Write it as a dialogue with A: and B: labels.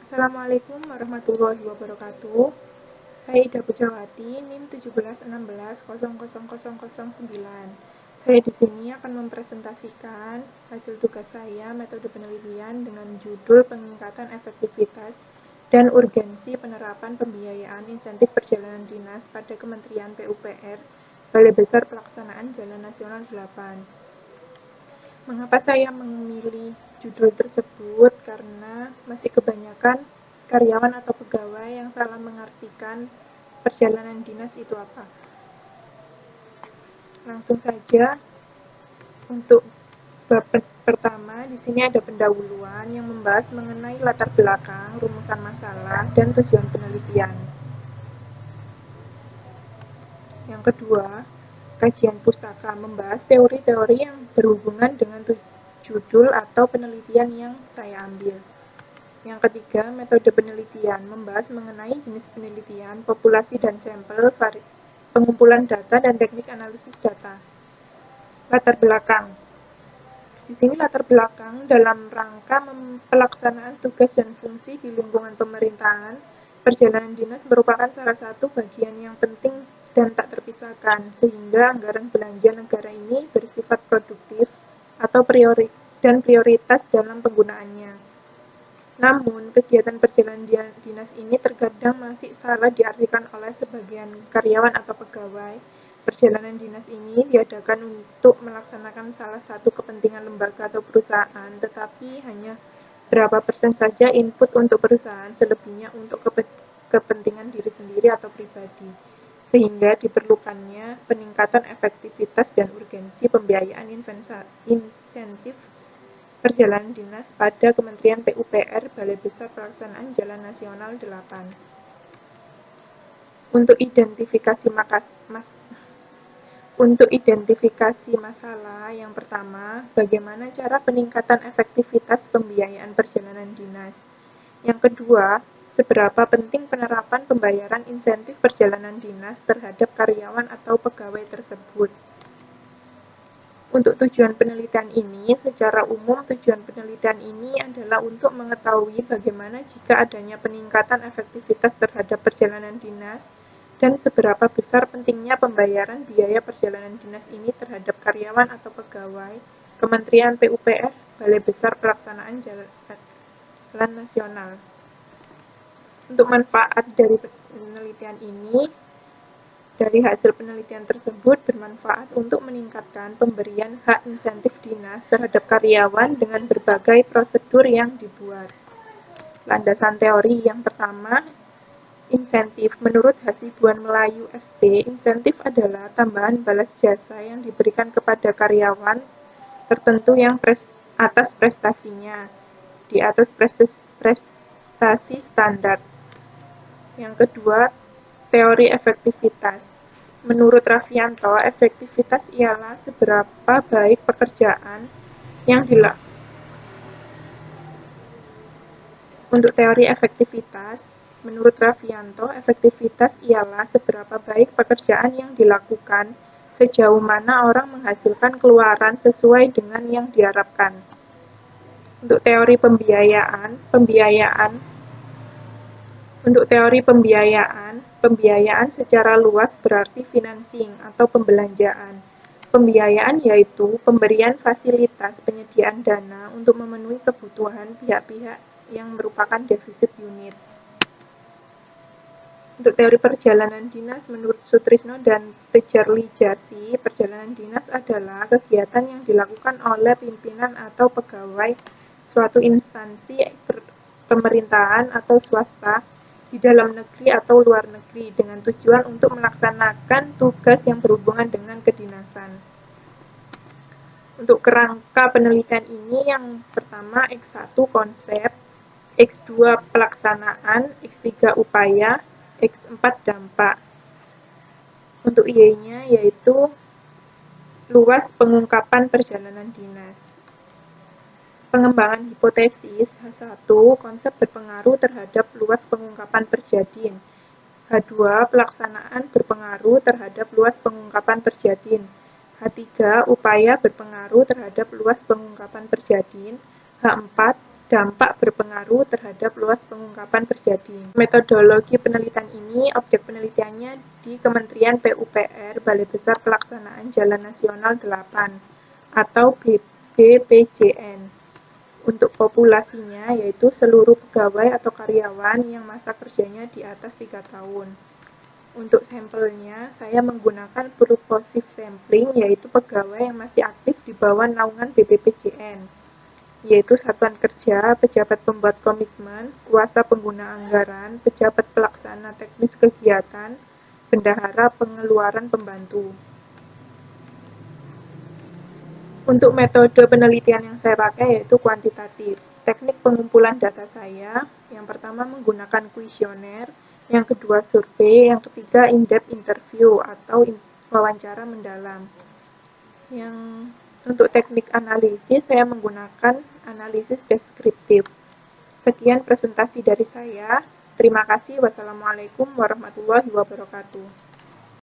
A: Assalamualaikum warahmatullahi wabarakatuh. Saya Ida Pujawati, NIM 1716000009. Saya di sini akan mempresentasikan hasil tugas saya metode penelitian dengan judul peningkatan efektivitas dan urgensi penerapan pembiayaan insentif perjalanan dinas pada Kementerian PUPR, Balai Besar Pelaksanaan Jalan Nasional 8. Mengapa saya memilih judul tersebut? Karena masih kebanyakan karyawan atau pegawai yang salah mengartikan perjalanan dinas itu apa. Langsung saja, untuk bab pertama di sini ada pendahuluan yang membahas mengenai latar belakang, rumusan masalah, dan tujuan penelitian. Yang kedua, kajian pustaka membahas teori-teori yang berhubungan dengan judul atau penelitian yang saya ambil. Yang ketiga, metode penelitian membahas mengenai jenis penelitian, populasi dan sampel, pengumpulan data, dan teknik analisis data. Latar belakang. Di sini latar belakang dalam rangka pelaksanaan tugas dan fungsi di lingkungan pemerintahan, perjalanan dinas merupakan salah satu bagian yang penting dan tak terpisahkan, sehingga anggaran belanja negara ini bersifat produktif atau prioritas dalam penggunaannya. Namun, kegiatan perjalanan dinas ini terkadang masih salah diartikan oleh sebagian karyawan atau pegawai. Perjalanan dinas ini diadakan untuk melaksanakan salah satu kepentingan lembaga atau perusahaan, tetapi hanya berapa persen saja input untuk perusahaan, selebihnya untuk kepentingan diri sendiri atau pribadi, sehingga diperlukannya peningkatan efektivitas dan urgensi pembiayaan insentif perjalanan dinas pada Kementerian PUPR Balai Besar Pelaksanaan Jalan Nasional 8. Untuk identifikasi masalah, yang pertama, bagaimana cara peningkatan efektivitas pembiayaan perjalanan dinas. Yang kedua, seberapa penting penerapan pembayaran insentif perjalanan dinas terhadap karyawan atau pegawai tersebut. Untuk tujuan penelitian ini, secara umum tujuan penelitian ini adalah untuk mengetahui bagaimana jika adanya peningkatan efektivitas terhadap perjalanan dinas dan seberapa besar pentingnya pembayaran biaya perjalanan dinas ini terhadap karyawan atau pegawai Kementerian PUPR Balai Besar Pelaksanaan Jalan Nasional. Untuk manfaat dari penelitian ini, dari hasil penelitian tersebut bermanfaat untuk meningkatkan pemberian hak insentif dinas terhadap karyawan dengan berbagai prosedur yang dibuat. Landasan teori yang pertama, insentif. Menurut Hasibuan Melayu SD, insentif adalah tambahan balas jasa yang diberikan kepada karyawan tertentu yang atas prestasinya, di atas prestasi standar. Yang kedua, teori efektivitas. Menurut Raffianto, efektivitas ialah seberapa baik pekerjaan yang dilakukan. Untuk teori efektivitas, menurut Raffianto, efektivitas ialah seberapa baik pekerjaan yang dilakukan, sejauh mana orang menghasilkan keluaran sesuai dengan yang diharapkan. Untuk teori pembiayaan secara luas berarti financing atau pembelanjaan. Pembiayaan yaitu pemberian fasilitas penyediaan dana untuk memenuhi kebutuhan pihak-pihak yang merupakan defisit unit. Untuk teori perjalanan dinas, menurut Sutrisno dan Tejarlijasi, perjalanan dinas adalah kegiatan yang dilakukan oleh pimpinan atau pegawai suatu instansi pemerintahan atau swasta di dalam negeri atau luar negeri dengan tujuan untuk melaksanakan tugas yang berhubungan dengan kedinasan. Untuk kerangka penelitian ini, yang pertama X1 konsep, X2 pelaksanaan, X3 upaya, X4 dampak. Untuk Y-nya yaitu luas pengungkapan perjalanan dinas. Pengembangan hipotesis, H1 konsep berpengaruh terhadap luas pengungkapan terjadin. H2 pelaksanaan berpengaruh terhadap luas pengungkapan terjadin. H3 upaya berpengaruh terhadap luas pengungkapan terjadin. H4 dampak berpengaruh terhadap luas pengungkapan terjadi. Metodologi penelitian ini, objek penelitiannya di Kementerian PUPR, Balai Besar Pelaksanaan Jalan Nasional 8 atau BPJN. Untuk populasinya, yaitu seluruh pegawai atau karyawan yang masa kerjanya di atas 3 tahun. Untuk sampelnya, saya menggunakan purposive sampling, yaitu pegawai yang masih aktif di bawah naungan BPJN, yaitu satuan kerja, pejabat pembuat komitmen, kuasa pengguna anggaran, pejabat pelaksana teknis kegiatan, bendahara pengeluaran pembantu. Untuk metode penelitian yang saya pakai yaitu kuantitatif. Teknik pengumpulan data saya, yang pertama menggunakan kuesioner, yang kedua survei, yang ketiga in-depth interview atau wawancara mendalam. Untuk teknik analisis, saya menggunakan analisis deskriptif. Sekian presentasi dari saya. Terima kasih. Wassalamualaikum warahmatullahi wabarakatuh.